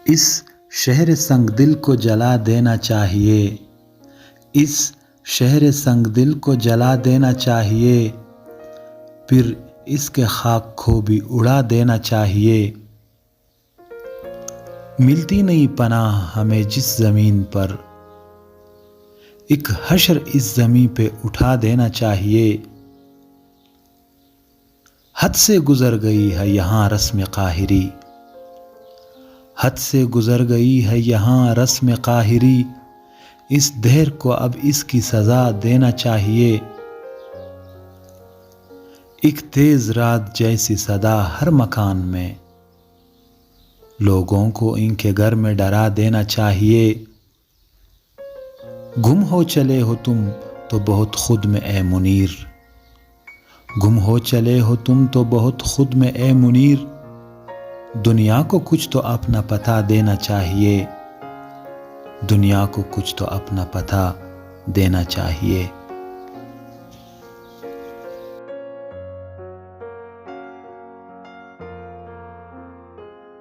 اس شہر سنگ دل کو جلا دینا چاہیے، اس شہر سنگ دل کو جلا دینا چاہیے، پھر اس کے خاک کو بھی اڑا دینا چاہیے۔ ملتی نہیں پناہ ہمیں جس زمین پر، ایک حشر اس زمین پہ اٹھا دینا چاہیے۔ حد سے گزر گئی ہے یہاں رسم قاہری، حد سے گزر گئی ہے یہاں رسم قاہری، اس دہر کو اب اس کی سزا دینا چاہیے۔ ایک تیز رات جیسی صدا ہر مکان میں، لوگوں کو ان کے گھر میں ڈرا دینا چاہیے۔ گم ہو چلے ہو تم تو بہت خود میں اے منیر، گم ہو چلے ہو تم تو بہت خود میں اے منیر، دنیا کو کچھ تو اپنا پتہ دینا چاہیے، دنیا کو کچھ تو اپنا پتہ دینا چاہیے۔